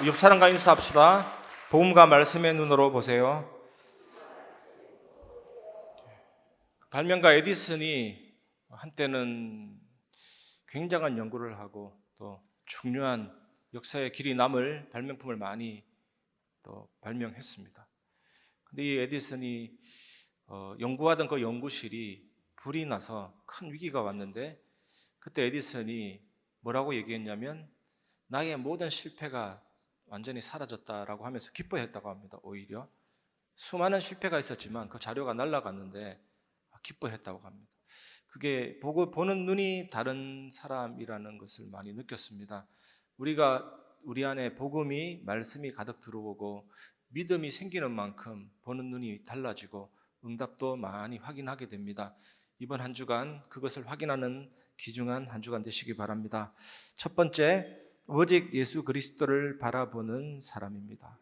옆 사람과 인사합시다. 복음과 말씀의 눈으로 보세요. 발명가 에디슨이 한때는 굉장한 연구를 하고 또 중요한 역사의 길이 남을 발명품을 많이 또 발명했습니다. 근데 이 에디슨이 연구하던 그 연구실이 불이 나서 큰 위기가 왔는데, 그때 에디슨이 뭐라고 얘기했냐면 나의 모든 실패가 완전히 사라졌다라고 하면서 기뻐했다고 합니다. 오히려 수많은 실패가 있었지만 그 자료가 날아갔는데 기뻐했다고 합니다. 그게 보는 눈이 다른 사람이라는 것을 많이 느꼈습니다. 우리 안에 복음이, 말씀이 가득 들어오고 믿음이 생기는 만큼 보는 눈이 달라지고 응답도 많이 확인하게 됩니다. 이번 한 주간 그것을 확인하는 귀중한 한 주간 되시기 바랍니다. 첫 번째, 오직 예수 그리스도를 바라보는 사람입니다.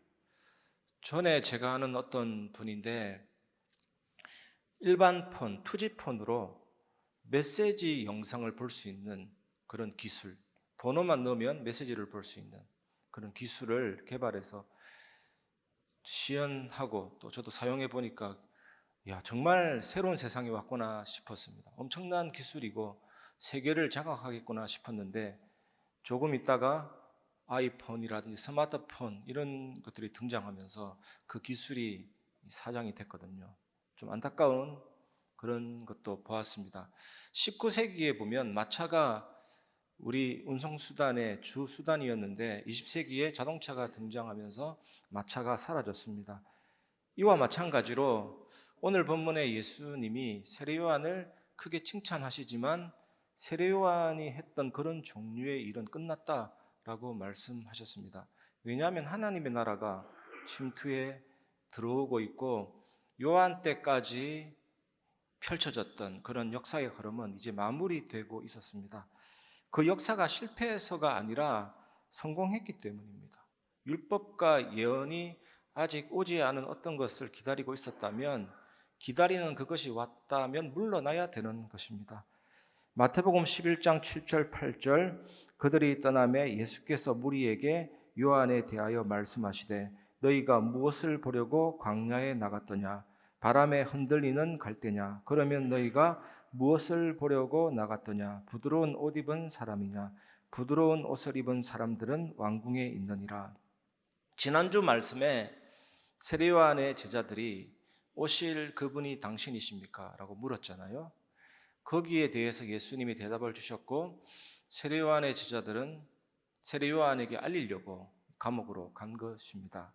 전에 제가 아는 어떤 분인데 일반 폰, 투지폰으로 메시지 영상을 볼 수 있는 그런 기술, 번호만 넣으면 메시지를 볼 수 있는 그런 기술을 개발해서 시연하고 또 저도 사용해 보니까 정말 새로운 세상이 왔구나 싶었습니다. 엄청난 기술이고 세계를 장악하겠구나 싶었는데 조금 있다가 아이폰이라든지 스마트폰 이런 것들이 등장하면서 그 기술이 사장이 됐거든요. 좀 안타까운 그런 것도 보았습니다. 19세기에 보면 마차가 우리 운송수단의 주 수단이었는데 20세기에 자동차가 등장하면서 마차가 사라졌습니다. 이와 마찬가지로 오늘 본문의 예수님이 세례요한을 크게 칭찬하시지만 세례요한이 했던 그런 종류의 일은 끝났다라고 말씀하셨습니다. 왜냐하면 하나님의 나라가 침투에 들어오고 있고 요한 때까지 펼쳐졌던 그런 역사의 흐름은 이제 마무리되고 있었습니다. 그 역사가 실패해서가 아니라 성공했기 때문입니다. 율법과 예언이 아직 오지 않은 어떤 것을 기다리고 있었다면, 기다리는 그것이 왔다면 물러나야 되는 것입니다. 마태복음 11장 7절 8절, 그들이 떠나매 예수께서 무리에게 요한에 대하여 말씀하시되 너희가 무엇을 보려고 광야에 나갔더냐? 바람에 흔들리는 갈대냐? 그러면 너희가 무엇을 보려고 나갔더냐? 부드러운 옷 입은 사람이냐? 부드러운 옷을 입은 사람들은 왕궁에 있느니라. 지난주 말씀에 세례요한의 제자들이 오실 그분이 당신이십니까? 라고 물었잖아요. 거기에 대해서 예수님이 대답을 주셨고 세례요한의 제자들은 세례요한에게 알리려고 감옥으로 간 것입니다.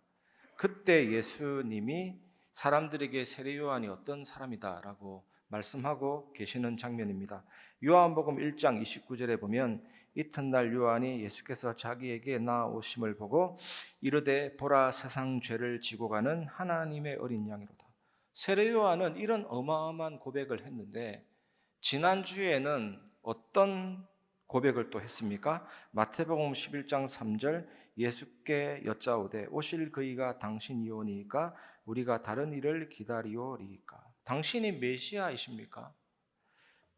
그때 예수님이 사람들에게 세례요한이 어떤 사람이다라고 말씀하고 계시는 장면입니다. 요한복음 1장 29절에 보면 이튿날 요한이 예수께서 자기에게 나오심을 보고 이르되 보라 세상 죄를 지고 가는 하나님의 어린 양이로다. 세례요한은 이런 어마어마한 고백을 했는데 지난주에는 어떤 고백을 또 했습니까? 마태복음 11장 3절 예수께 여짜오되 오실 그이가 당신이오니까 우리가 다른 일을 기다리오리이까. 당신이 메시아이십니까?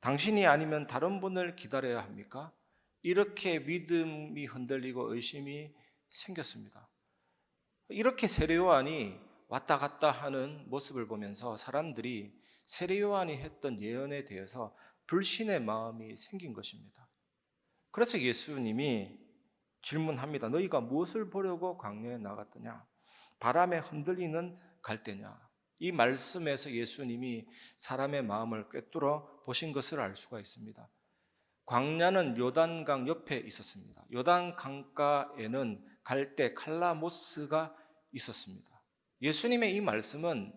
당신이 아니면 다른 분을 기다려야 합니까? 이렇게 믿음이 흔들리고 의심이 생겼습니다. 이렇게 세례요한이 왔다 갔다 하는 모습을 보면서 사람들이 세례요한이 했던 예언에 대해서 불신의 마음이 생긴 것입니다. 그래서 예수님이 질문합니다. 너희가 무엇을 보려고 광야에 나갔더냐? 바람에 흔들리는 갈대냐? 이 말씀에서 예수님이 사람의 마음을 꿰뚫어 보신 것을 알 수가 있습니다. 광야는 요단강 옆에 있었습니다. 요단 강가에는 갈대 칼라모스가 있었습니다. 예수님의 이 말씀은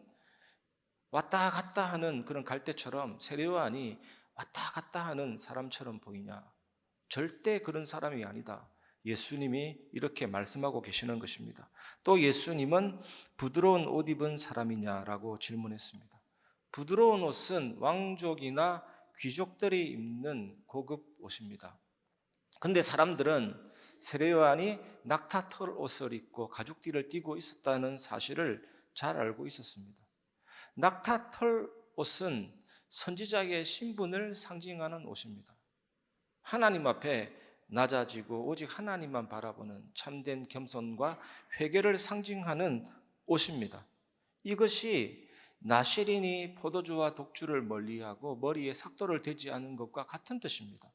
왔다 갔다 하는 그런 갈대처럼 세례요한이 왔다 갔다 하는 사람처럼 보이냐? 절대 그런 사람이 아니다. 예수님이 이렇게 말씀하고 계시는 것입니다. 또 예수님은 부드러운 옷 입은 사람이냐라고 질문했습니다. 부드러운 옷은 왕족이나 귀족들이 입는 고급 옷입니다. 근데 사람들은 세례요한이 낙타털 옷을 입고 가죽띠를 띠고 있었다는 사실을 잘 알고 있었습니다. 낙타털 옷은 선지자의 신분을 상징하는 옷입니다. 하나님 앞에 낮아지고 오직 하나님만 바라보는 참된 겸손과 회개를 상징하는 옷입니다. 이것이 나시린이 포도주와 독주를 멀리하고 머리에 삭도를 대지 않은 것과 같은 뜻입니다.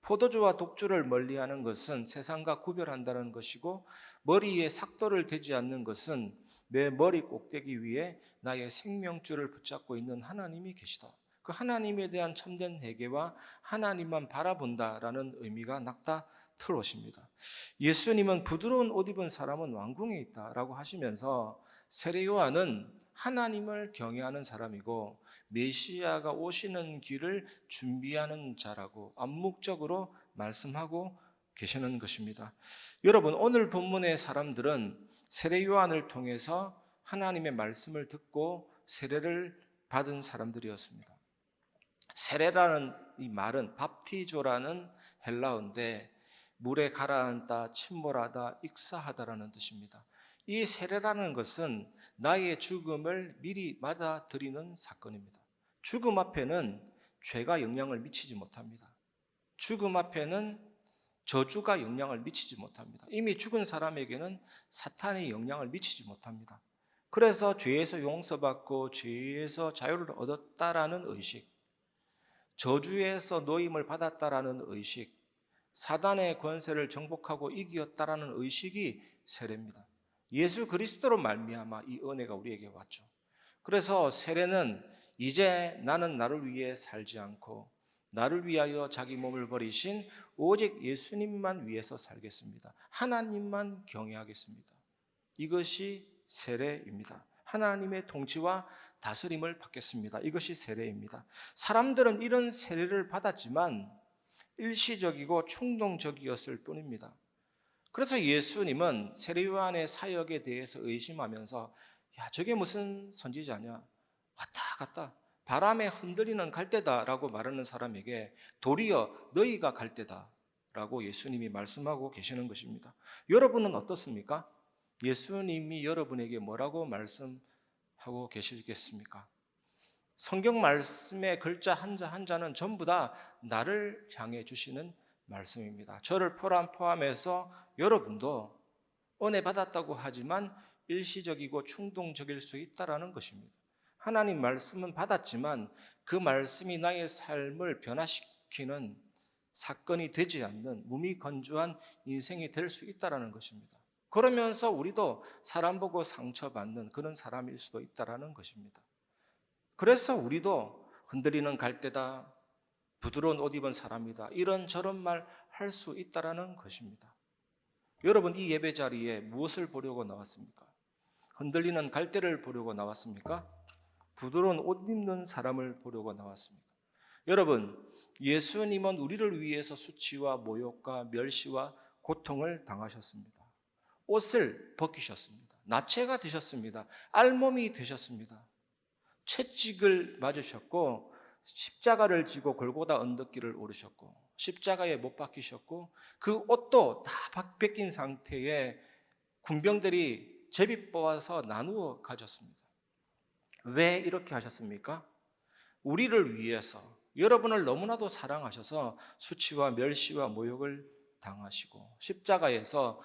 포도주와 독주를 멀리하는 것은 세상과 구별한다는 것이고, 머리에 삭도를 대지 않는 것은 내 머리 꼭대기 위에 나의 생명줄을 붙잡고 있는 하나님이 계시다. 그 하나님에 대한 참된 회개와 하나님만 바라본다라는 의미가 낙다 틀어오십니다. 예수님은 부드러운 옷 입은 사람은 왕궁에 있다라고 하시면서 세례 요한은 하나님을 경외하는 사람이고 메시아가 오시는 길을 준비하는 자라고 암묵적으로 말씀하고 계시는 것입니다. 여러분, 오늘 본문의 사람들은 세례 요한을 통해서 하나님의 말씀을 듣고 세례를 받은 사람들이었습니다. 세례라는 이 말은 밥티조라는 헬라어인데 물에 가라앉다, 침몰하다, 익사하다라는 뜻입니다. 이 세례라는 것은 나의 죽음을 미리 맞아들이는 사건입니다. 죽음 앞에는 죄가 영향을 미치지 못합니다. 죽음 앞에는 저주가 영향을 미치지 못합니다. 이미 죽은 사람에게는 사탄이 영향을 미치지 못합니다. 그래서 죄에서 용서받고 죄에서 자유를 얻었다라는 의식, 저주에서 노임을 받았다라는 의식, 사단의 권세를 정복하고 이겼다라는 의식이 세례입니다. 예수 그리스도로 말미암아 이 은혜가 우리에게 왔죠. 그래서 세례는 이제 나는 나를 위해 살지 않고 나를 위하여 자기 몸을 버리신 오직 예수님만 위해서 살겠습니다. 하나님만 경외하겠습니다. 이것이 세례입니다. 하나님의 통치와 다스림을 받겠습니다. 이것이 세례입니다. 사람들은 이런 세례를 받았지만 일시적이고 충동적이었을 뿐입니다. 그래서 예수님은 세례 요한의 사역에 대해서 의심하면서 야, 저게 무슨 선지자냐? 왔다 갔다 바람에 흔들리는 갈대다라고 말하는 사람에게 도리어 너희가 갈대다라고 예수님이 말씀하고 계시는 것입니다. 여러분은 어떻습니까? 예수님이 여러분에게 뭐라고 말씀하고 계시겠습니까? 성경 말씀의 글자 한자 한자는 전부 다 나를 향해 주시는 말씀입니다. 저를 포함해서 여러분도 은혜 받았다고 하지만 일시적이고 충동적일 수 있다라는 것입니다. 하나님 말씀은 받았지만 그 말씀이 나의 삶을 변화시키는 사건이 되지 않는 무미건조한 인생이 될 수 있다라는 것입니다. 그러면서 우리도 사람 보고 상처받는 그런 사람일 수도 있다라는 것입니다. 그래서 우리도 흔들리는 갈대다, 부드러운 옷 입은 사람이다, 이런 저런 말 할 수 있다라는 것입니다. 여러분, 이 예배 자리에 무엇을 보려고 나왔습니까? 흔들리는 갈대를 보려고 나왔습니까? 부드러운 옷 입는 사람을 보려고 나왔습니까? 여러분, 예수님은 우리를 위해서 수치와 모욕과 멸시와 고통을 당하셨습니다. 옷을 벗기셨습니다. 나체가 되셨습니다. 알몸이 되셨습니다. 채찍을 맞으셨고 십자가를 지고 골고다 언덕길을 오르셨고 십자가에 못 박히셨고 그 옷도 다 벗긴 상태에 군병들이 제비 뽑아서 나누어 가졌습니다. 왜 이렇게 하셨습니까? 우리를 위해서, 여러분을 너무나도 사랑하셔서 수치와 멸시와 모욕을 당하시고 십자가에서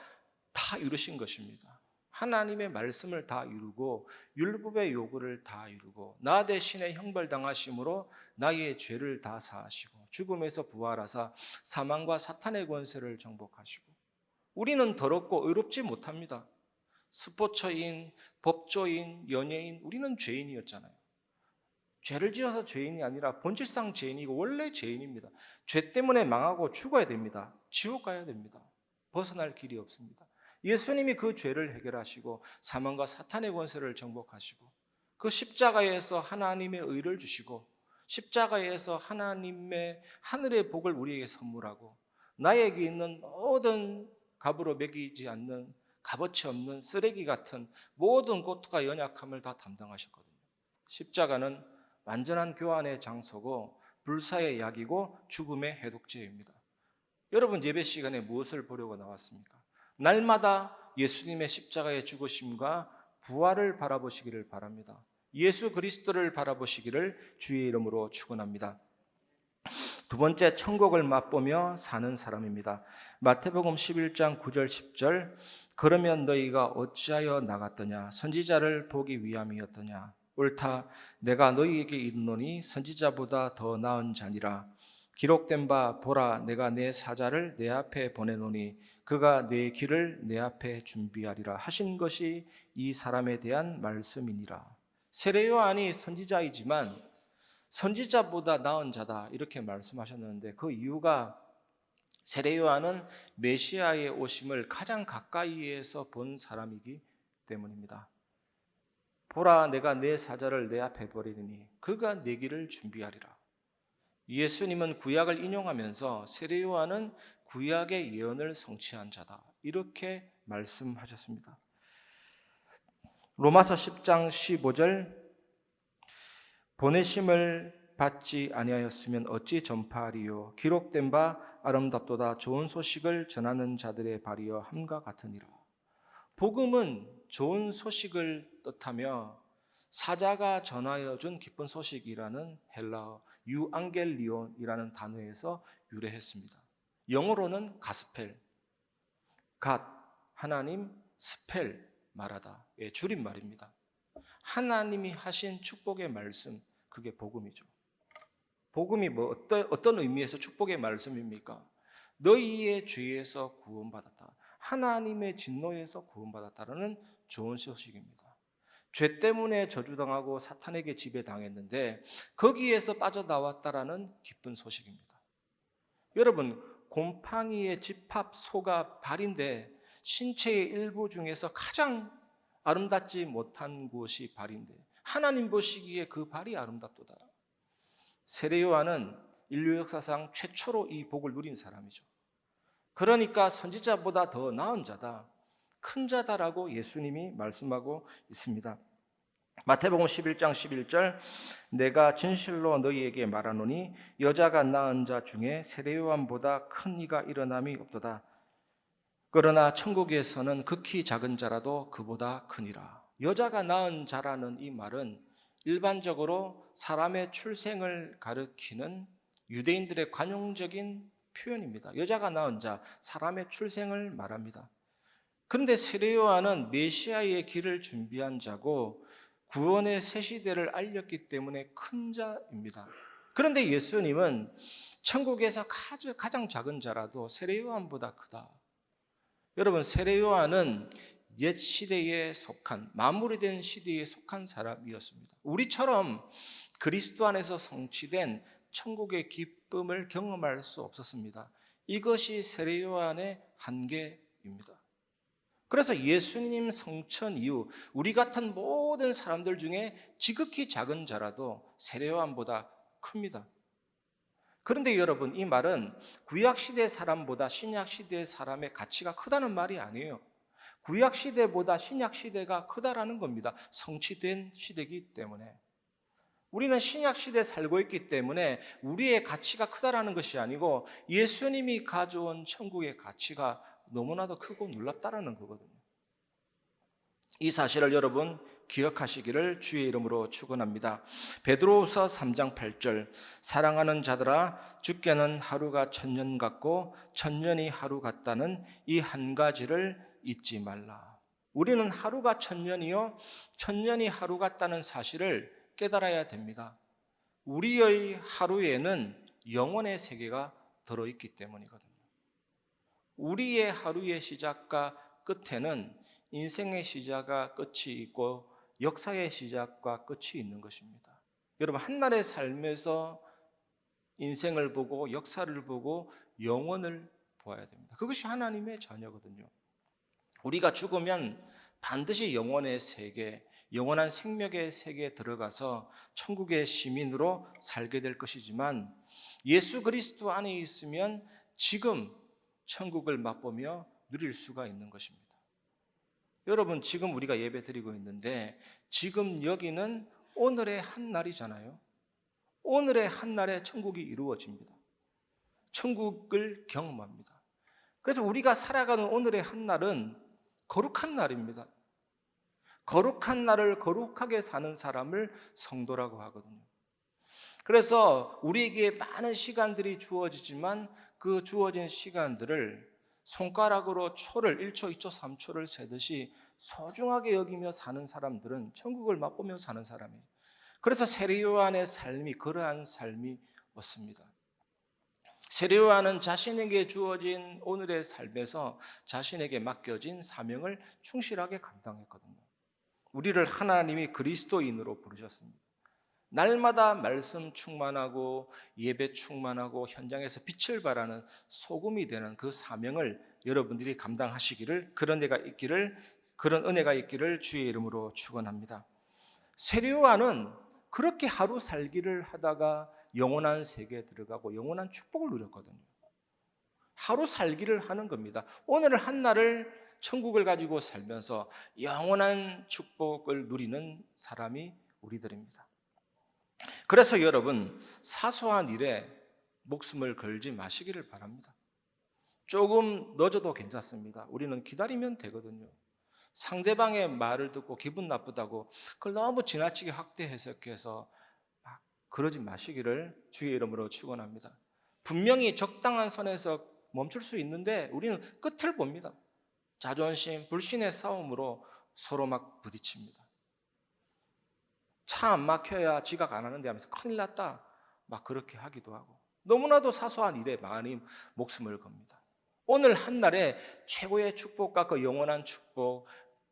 다 이루신 것입니다. 하나님의 말씀을 다 이루고 율법의 요구를 다 이루고 나 대신에 형벌당하심으로 나의 죄를 다 사하시고 죽음에서 부활하사 사망과 사탄의 권세를 정복하시고 우리는 더럽고 의롭지 못합니다. 스포츠인, 법조인, 연예인, 우리는 죄인이었잖아요. 죄를 지어서 죄인이 아니라 본질상 죄인이고 원래 죄인입니다. 죄 때문에 망하고 죽어야 됩니다. 지옥 가야 됩니다. 벗어날 길이 없습니다. 예수님이 그 죄를 해결하시고 사망과 사탄의 권세를 정복하시고 그 십자가에서 하나님의 의를 주시고 십자가에서 하나님의 하늘의 복을 우리에게 선물하고 나에게 있는 모든 값으로 매기지 않는 값어치 없는 쓰레기 같은 모든 고통과 연약함을 다 담당하셨거든요. 십자가는 완전한 교환의 장소고 불사의 약이고 죽음의 해독제입니다. 여러분, 예배 시간에 무엇을 보려고 나왔습니까? 날마다 예수님의 십자가의 죽으심과 부활을 바라보시기를 바랍니다. 예수 그리스도를 바라보시기를 주의 이름으로 축원합니다. 두 번째, 천국을 맛보며 사는 사람입니다. 마태복음 11장 9절 10절, 그러면 너희가 어찌하여 나갔더냐? 선지자를 보기 위함이었더냐? 옳다, 내가 너희에게 이르노니 선지자보다 더 나은 자니라. 기록된 바 보라, 내가 내 사자를 내 앞에 보내노니 그가 내 길을 내 앞에 준비하리라 하신 것이 이 사람에 대한 말씀이니라. 세례 요한이 선지자이지만 선지자보다 나은 자다 이렇게 말씀하셨는데, 그 이유가 세례 요한은 메시아의 오심을 가장 가까이에서 본 사람이기 때문입니다. 보라, 내가 내 사자를 내 앞에 버리니 그가 내 길을 준비하리라. 예수님은 구약을 인용하면서 세례 요한은 구약의 예언을 성취한 자다 이렇게 말씀하셨습니다. 로마서 10장 15절, 보내심을 받지 아니하였으면 어찌 전파하리요? 기록된 바 아름답도다 좋은 소식을 전하는 자들의 발이여 함과 같으니라. 복음은 좋은 소식을 뜻하며 사자가 전하여 준 기쁜 소식이라는 헬라어 유앙겔리온이라는 단어에서 유래했습니다. 영어로는 가스펠, 갓, 하나님, 스펠, 말하다, 줄임말입니다. 하나님이 하신 축복의 말씀, 그게 복음이죠. 복음이 어떤 의미에서 축복의 말씀입니까? 너희의 죄에서 구원받았다, 하나님의 진노에서 구원받았다라는 좋은 소식입니다. 죄 때문에 저주당하고 사탄에게 지배당했는데 거기에서 빠져나왔다라는 기쁜 소식입니다. 여러분, 곰팡이의 집합 소가 발인데 신체의 일부 중에서 가장 아름답지 못한 곳이 발인데 하나님 보시기에 그 발이 아름답도다. 세례 요한은 인류 역사상 최초로 이 복을 누린 사람이죠. 그러니까 선지자보다 더 나은 자다, 큰 자다라고 예수님이 말씀하고 있습니다. 마태복음 11장 11절, 내가 진실로 너희에게 말하노니 여자가 낳은 자 중에 세례 요한보다 큰 이가 일어남이 없도다. 그러나 천국에서는 극히 작은 자라도 그보다 크니라. 여자가 낳은 자라는 이 말은 일반적으로 사람의 출생을 가리키는 유대인들의 관용적인 표현입니다. 여자가 낳은 자, 사람의 출생을 말합니다. 그런데 세례 요한은 메시아의 길을 준비한 자고 구원의 새 시대를 알렸기 때문에 큰 자입니다. 그런데 예수님은 천국에서 가장 작은 자라도 세례 요한보다 크다. 여러분, 세례 요한은 옛 시대에 속한, 마무리된 시대에 속한 사람이었습니다. 우리처럼 그리스도 안에서 성취된 천국의 기쁨을 경험할 수 없었습니다. 이것이 세례 요한의 한계입니다. 그래서 예수님 성천 이후 우리 같은 모든 사람들 중에 지극히 작은 자라도 세례 요한보다 큽니다. 그런데 여러분, 이 말은 구약시대 사람보다 신약시대 사람의 가치가 크다는 말이 아니에요. 구약시대보다 신약시대가 크다라는 겁니다. 성취된 시대이기 때문에. 우리는 신약시대에 살고 있기 때문에 우리의 가치가 크다라는 것이 아니고 예수님이 가져온 천국의 가치가 너무나도 크고 놀랍다라는 거거든요. 이 사실을 여러분 기억하시기를 주의 이름으로 축원합니다. 베드로후서 3장 8절, 사랑하는 자들아, 주께는 하루가 천년 같고 천년이 하루 같다는 이 한 가지를 잊지 말라. 우리는 하루가 천년이요 천년이 하루 같다는 사실을 깨달아야 됩니다. 우리의 하루에는 영원의 세계가 들어있기 때문이거든요. 우리의 하루의 시작과 끝에는 인생의 시작과 끝이 있고 역사의 시작과 끝이 있는 것입니다. 여러분, 한날의 삶에서 인생을 보고 역사를 보고 영원을 보아야 됩니다. 그것이 하나님의 자녀거든요. 우리가 죽으면 반드시 영원의 세계, 영원한 생명의 세계에 들어가서 천국의 시민으로 살게 될 것이지만 예수 그리스도 안에 있으면 지금 천국을 맛보며 누릴 수가 있는 것입니다. 여러분, 지금 우리가 예배 드리고 있는데 지금 여기는 오늘의 한 날이잖아요. 오늘의 한 날에 천국이 이루어집니다. 천국을 경험합니다. 그래서 우리가 살아가는 오늘의 한 날은 거룩한 날입니다. 거룩한 날을 거룩하게 사는 사람을 성도라고 하거든요. 그래서 우리에게 많은 시간들이 주어지지만 그 주어진 시간들을 손가락으로 초를 1초, 2초, 3초를 세듯이 소중하게 여기며 사는 사람들은 천국을 맛보며 사는 사람이에요. 그래서 세례요한의 삶이 그러한 삶이었습니다. 세례요한은 자신에게 주어진 오늘의 삶에서 자신에게 맡겨진 사명을 충실하게 감당했거든요. 우리를 하나님이 그리스도인으로 부르셨습니다. 날마다 말씀 충만하고 예배 충만하고 현장에서 빛을 발하는 소금이 되는 그 사명을 여러분들이 감당하시기를, 그런 은혜가 있기를 주의 이름으로 축원합니다. 세례요한은 그렇게 하루 살기를 하다가 영원한 세계에 들어가고 영원한 축복을 누렸거든요. 하루 살기를 하는 겁니다. 오늘 한날을 천국을 가지고 살면서 영원한 축복을 누리는 사람이 우리들입니다. 그래서 여러분, 사소한 일에 목숨을 걸지 마시기를 바랍니다. 조금 늦어도 괜찮습니다. 우리는 기다리면 되거든요. 상대방의 말을 듣고 기분 나쁘다고 그걸 너무 지나치게 확대 해석해서 막 그러지 마시기를 주의 이름으로 축원합니다. 분명히 적당한 선에서 멈출 수 있는데 우리는 끝을 봅니다. 자존심, 불신의 싸움으로 서로 막 부딪힙니다. 차 안 막혀야 지각 안 하는데 하면서 큰일 났다 막 그렇게 하기도 하고, 너무나도 사소한 일에 많이 목숨을 겁니다. 오늘 한날에 최고의 축복과 그 영원한 축복,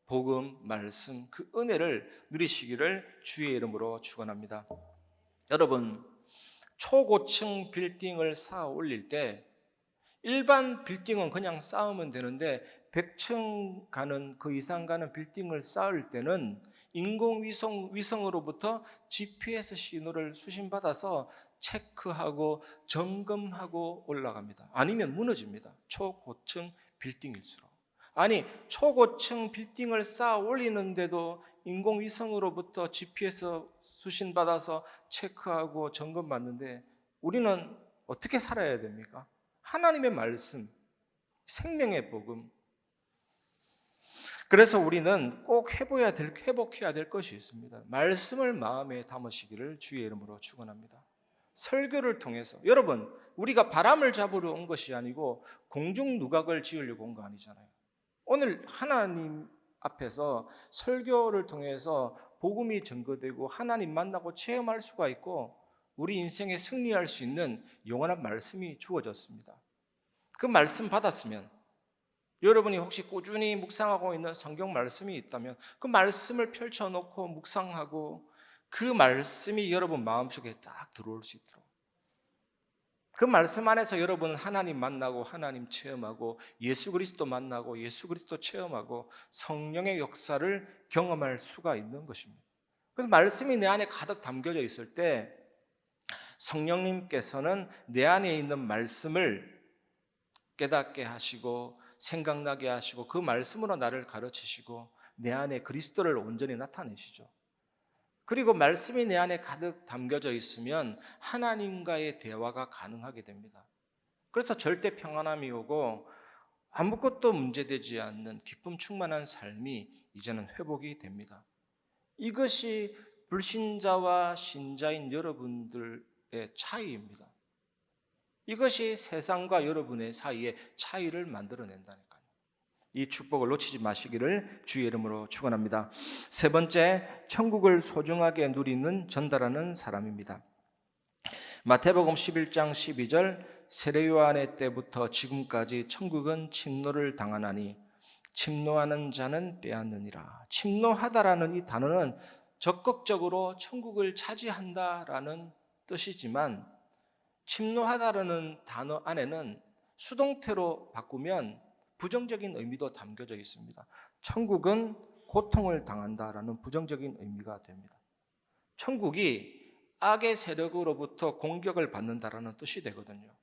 복음, 말씀, 그 은혜를 누리시기를 주의 이름으로 축원합니다. 여러분, 초고층 빌딩을 쌓아 올릴 때 일반 빌딩은 그냥 쌓으면 되는데 100층 가는, 그 이상 가는 빌딩을 쌓을 때는 인공위성으로부터 GPS 신호를 수신받아서 체크하고 점검하고 올라갑니다. 아니면 무너집니다. 초고층 빌딩일수록. 아니, 초고층 빌딩을 쌓아 올리는데도 인공위성으로부터 GPS 수신받아서 체크하고 점검받는데 우리는 어떻게 살아야 됩니까? 하나님의 말씀, 생명의 복음. 그래서 우리는 꼭 회복해야 될 것이 있습니다. 말씀을 마음에 담으시기를 주의 이름으로 축원합니다. 설교를 통해서, 여러분, 우리가 바람을 잡으러 온 것이 아니고 공중 누각을 지으려고 온 거 아니잖아요. 오늘 하나님 앞에서 설교를 통해서 복음이 전거되고 하나님 만나고 체험할 수가 있고 우리 인생에 승리할 수 있는 영원한 말씀이 주어졌습니다. 그 말씀 받았으면, 여러분이 혹시 꾸준히 묵상하고 있는 성경 말씀이 있다면 그 말씀을 펼쳐놓고 묵상하고 그 말씀이 여러분 마음속에 딱 들어올 수 있도록, 그 말씀 안에서 여러분 하나님 만나고 하나님 체험하고 예수 그리스도 만나고 예수 그리스도 체험하고 성령의 역사를 경험할 수가 있는 것입니다. 그래서 말씀이 내 안에 가득 담겨져 있을 때 성령님께서는 내 안에 있는 말씀을 깨닫게 하시고 생각나게 하시고 그 말씀으로 나를 가르치시고 내 안에 그리스도를 온전히 나타내시죠. 그리고 말씀이 내 안에 가득 담겨져 있으면 하나님과의 대화가 가능하게 됩니다. 그래서 절대 평안함이 오고 아무것도 문제되지 않는 기쁨 충만한 삶이 이제는 회복이 됩니다. 이것이 불신자와 신자인 여러분들의 차이입니다. 이것이 세상과 여러분의 사이에 차이를 만들어낸다니까요. 이 축복을 놓치지 마시기를 주의 이름으로 축원합니다. 세 번째, 천국을 소중하게 누리는 전달하는 사람입니다. 마태복음 11장 12절, 세례요한의 때부터 지금까지 천국은 침노를 당하나니 침노하는 자는 빼앗느니라. 침노하다라는 이 단어는 적극적으로 천국을 차지한다라는 뜻이지만 침노하다라는 단어 안에는 수동태로 바꾸면 부정적인 의미도 담겨져 있습니다. 천국은 고통을 당한다라는 부정적인 의미가 됩니다. 천국이 악의 세력으로부터 공격을 받는다라는 뜻이 되거든요.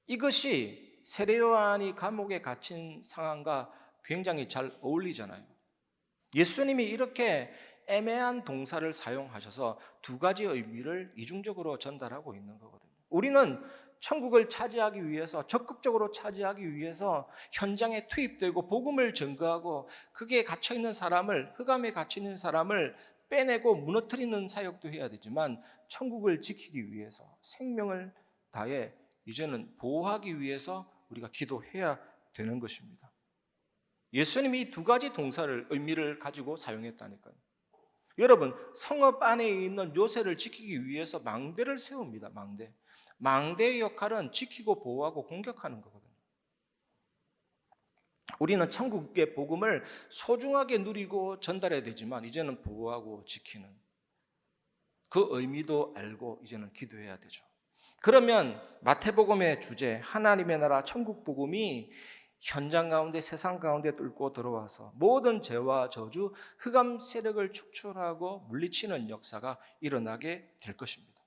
이것이 세례요한이 감옥에 갇힌 상황과 굉장히 잘 어울리잖아요. 예수님이 이렇게 애매한 동사를 사용하셔서 두 가지 의미를 이중적으로 전달하고 있는 거거든요. 우리는 천국을 차지하기 위해서, 적극적으로 차지하기 위해서 현장에 투입되고 복음을 증거하고 흑암에 갇혀있는 사람을 빼내고 무너뜨리는 사역도 해야 되지만 천국을 지키기 위해서 생명을 다해 이제는 보호하기 위해서 우리가 기도해야 되는 것입니다. 예수님이 이 두 가지 동사를 의미를 가지고 사용했다니까요. 여러분, 성읍 안에 있는 요새를 지키기 위해서 망대를 세웁니다. 망대의 역할은 지키고 보호하고 공격하는 거거든요. 우리는 천국의 복음을 소중하게 누리고 전달해야 되지만 이제는 보호하고 지키는 그 의미도 알고 이제는 기도해야 되죠. 그러면 마태복음의 주제 하나님의 나라 천국 복음이 현장 가운데 세상 가운데 뚫고 들어와서 모든 죄와 저주, 흑암 세력을 축출하고 물리치는 역사가 일어나게 될 것입니다.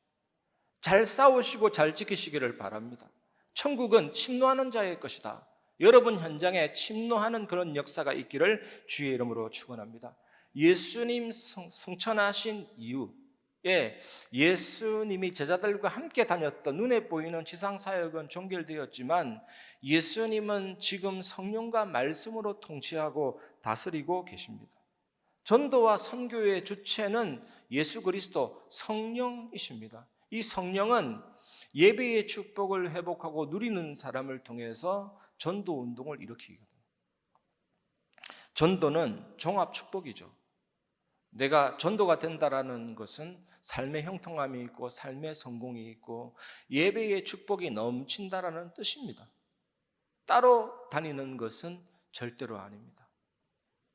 잘 싸우시고 잘 지키시기를 바랍니다. 천국은 침노하는 자의 것이다. 여러분 현장에 침노하는 그런 역사가 있기를 주의 이름으로 축원합니다. 예수님 승천하신 이후에 예수님이 제자들과 함께 다녔던 눈에 보이는 지상 사역은 종결되었지만 예수님은 지금 성령과 말씀으로 통치하고 다스리고 계십니다. 전도와 선교의 주체는 예수 그리스도 성령이십니다. 이 성령은 예배의 축복을 회복하고 누리는 사람을 통해서 전도 운동을 일으키거든요. 전도는 종합 축복이죠. 내가 전도가 된다라는 것은 삶의 형통함이 있고 삶의 성공이 있고 예배의 축복이 넘친다라는 뜻입니다. 따로 다니는 것은 절대로 아닙니다.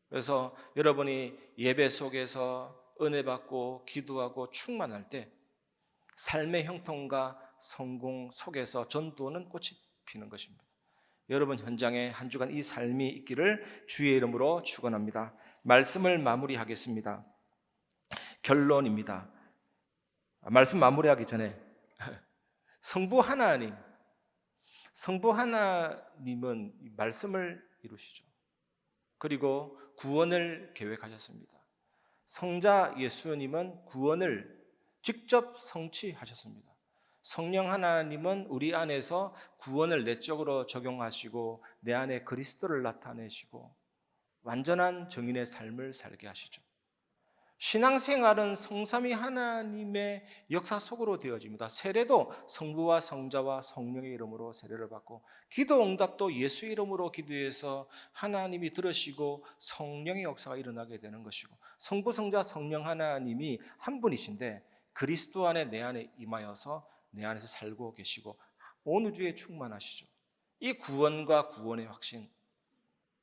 그래서 여러분이 예배 속에서 은혜 받고 기도하고 충만할 때 삶의 형통과 성공 속에서 전도는 꽃이 피는 것입니다. 여러분 현장에 한 주간 이 삶이 있기를 주의 이름으로 축원합니다. 말씀을 마무리하겠습니다. 결론입니다. 말씀 마무리하기 전에 성부 하나님은 말씀을 이루시죠. 그리고 구원을 계획하셨습니다. 성자 예수님은 구원을 직접 성취하셨습니다. 성령 하나님은 우리 안에서 구원을 내적으로 적용하시고 내 안에 그리스도를 나타내시고 완전한 정인의 삶을 살게 하시죠. 신앙생활은 성삼위 하나님의 역사 속으로 되어집니다. 세례도 성부와 성자와 성령의 이름으로 세례를 받고 기도 응답도 예수 이름으로 기도해서 하나님이 들으시고 성령의 역사가 일어나게 되는 것이고 성부, 성자, 성령 하나님이 한 분이신데 그리스도 안에 내 안에 임하여서 내 안에서 살고 계시고 온 우주에 충만하시죠. 이 구원과 구원의 확신,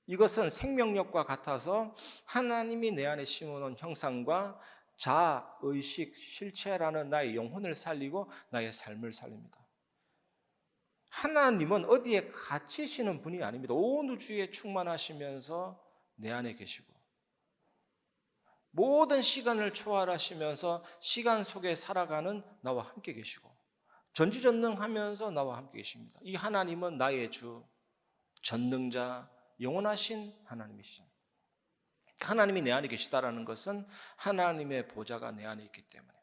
이것은 생명력과 같아서 하나님이 내 안에 심어놓은 형상과 자아, 의식, 실체라는 나의 영혼을 살리고 나의 삶을 살립니다. 하나님은 어디에 갇히시는 분이 아닙니다. 온 우주에 충만하시면서 내 안에 계시고 모든 시간을 초월하시면서 시간 속에 살아가는 나와 함께 계시고 전지전능하면서 나와 함께 계십니다. 이 하나님은 나의 주, 전능자, 영원하신 하나님이시죠. 하나님이 내 안에 계시다라는 것은 하나님의 보좌가 내 안에 있기 때문에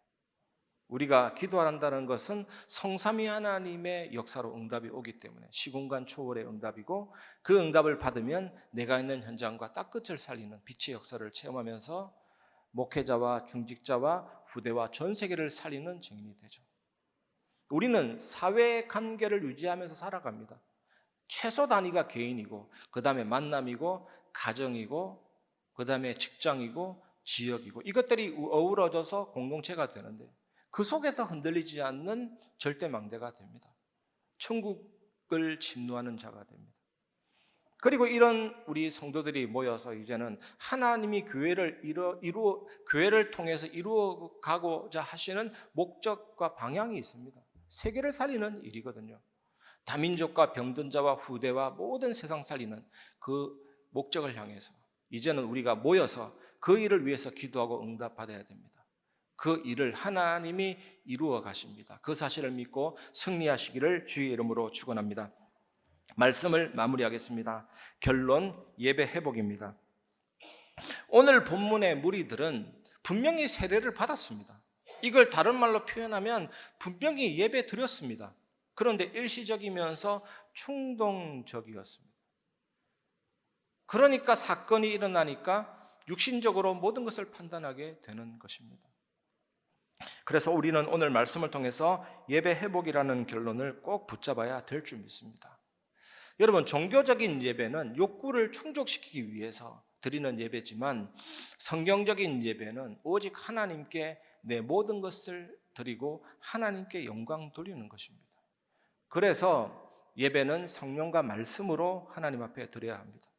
우리가 기도한다는 것은 성삼위 하나님의 역사로 응답이 오기 때문에 시공간 초월의 응답이고 그 응답을 받으면 내가 있는 현장과 딱 끝을 살리는 빛의 역사를 체험하면서 목회자와 중직자와 후대와 전 세계를 살리는 증인이 되죠. 우리는 사회 관계를 유지하면서 살아갑니다. 최소 단위가 개인이고 그 다음에 만남이고 가정이고 그 다음에 직장이고 지역이고 이것들이 어우러져서 공동체가 되는데 그 속에서 흔들리지 않는 절대 망대가 됩니다. 천국을 침노하는 자가 됩니다. 그리고 이런 우리 성도들이 모여서 이제는 하나님이 교회를 통해서 이루어가고자 하시는 목적과 방향이 있습니다. 세계를 살리는 일이거든요. 다민족과 병든 자와 후대와 모든 세상 살리는 그 목적을 향해서 이제는 우리가 모여서 그 일을 위해서 기도하고 응답받아야 됩니다. 그 일을 하나님이 이루어 가십니다. 그 사실을 믿고 승리하시기를 주의 이름으로 축원합니다. 말씀을 마무리하겠습니다. 결론, 예배 회복입니다. 오늘 본문의 무리들은 분명히 세례를 받았습니다. 이걸 다른 말로 표현하면 분명히 예배 드렸습니다. 그런데 일시적이면서 충동적이었습니다. 그러니까 사건이 일어나니까 육신적으로 모든 것을 판단하게 되는 것입니다. 그래서 우리는 오늘 말씀을 통해서 예배 회복이라는 결론을 꼭 붙잡아야 될 줄 믿습니다. 여러분, 종교적인 예배는 욕구를 충족시키기 위해서 드리는 예배지만 성경적인 예배는 오직 하나님께 내 모든 것을 드리고 하나님께 영광 돌리는 것입니다. 그래서 예배는 성령과 말씀으로 하나님 앞에 드려야 합니다.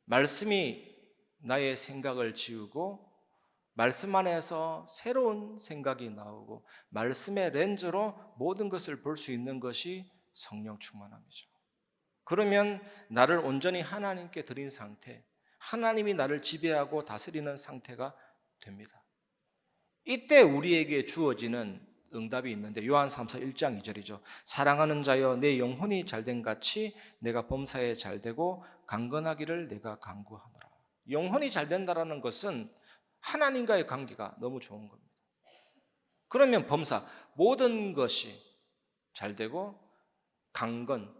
말씀이 나의 생각을 지우고 말씀 안에서 새로운 생각이 나오고 말씀의 렌즈로 모든 것을 볼 수 있는 것이 성령 충만함이죠. 그러면 나를 온전히 하나님께 드린 상태, 하나님이 나를 지배하고 다스리는 상태가 됩니다. 이때 우리에게 주어지는 응답이 있는데 요한삼서 1장 2절이죠. 사랑하는 자여 내 영혼이 잘된 같이 내가 범사에 잘되고 강건하기를 내가 간구하노라. 영혼이 잘된다라는 것은 하나님과의 관계가 너무 좋은 겁니다. 그러면 범사, 모든 것이 잘되고 강건,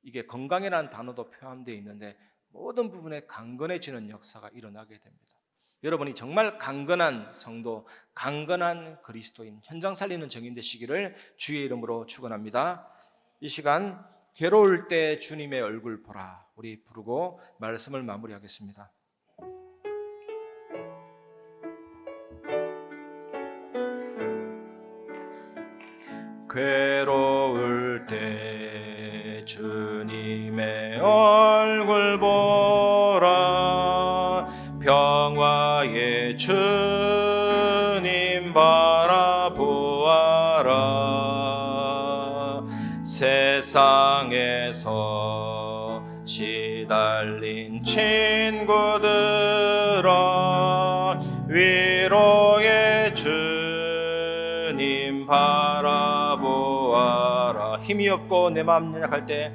이게 건강이라는 단어도 포함되어 있는데 모든 부분에 강건해지는 역사가 일어나게 됩니다. 여러분이 정말 강건한 성도, 강건한 그리스도인, 현장 살리는 증인 되시기를 주의 이름으로 축원합니다. 이 시간 괴로울 때 주님의 얼굴 보라, 우리 부르고 말씀을 마무리하겠습니다. 괴로울 때 주님의 얼굴 보라, 평화의 주님 바라보아라. 세상에서 시달린 친구들아, 위로의 주님 바라보아라. 힘이 없고 내 마음 연약할 때,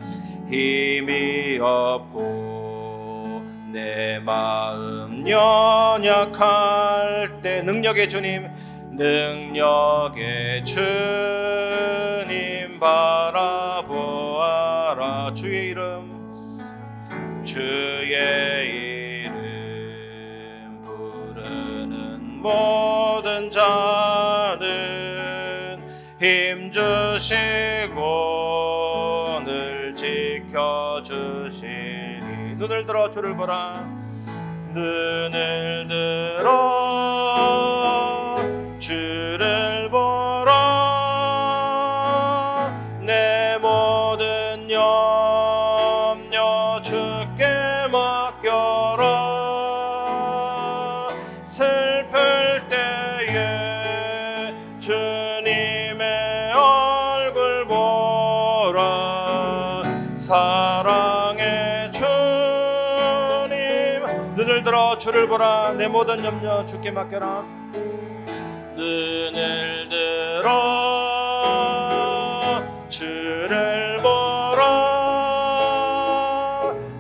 힘이 없고 내 마음 연약할 때, 능력의 주님, 능력의 주님 바라보아라. 주의 이름, 주의 이름 부르는 모든 자는 힘주시고 늘 지켜주시리. 눈을 들어 주를 보라, 눈을 들어 주를 보라. 내 모든 염려 주께 맡겨라. 슬플 때에 주님의 얼굴 보라. 사랑의 주님, 눈을 들어 주를 보라. 내 모든 염려 주께 맡겨라. 눈을 들어 주를 보라.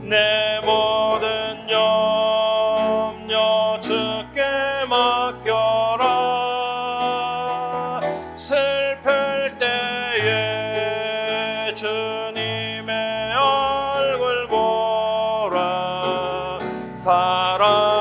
내 모든 염려 주께 맡겨라. 슬플 때에 주님의 얼굴 보라. 사랑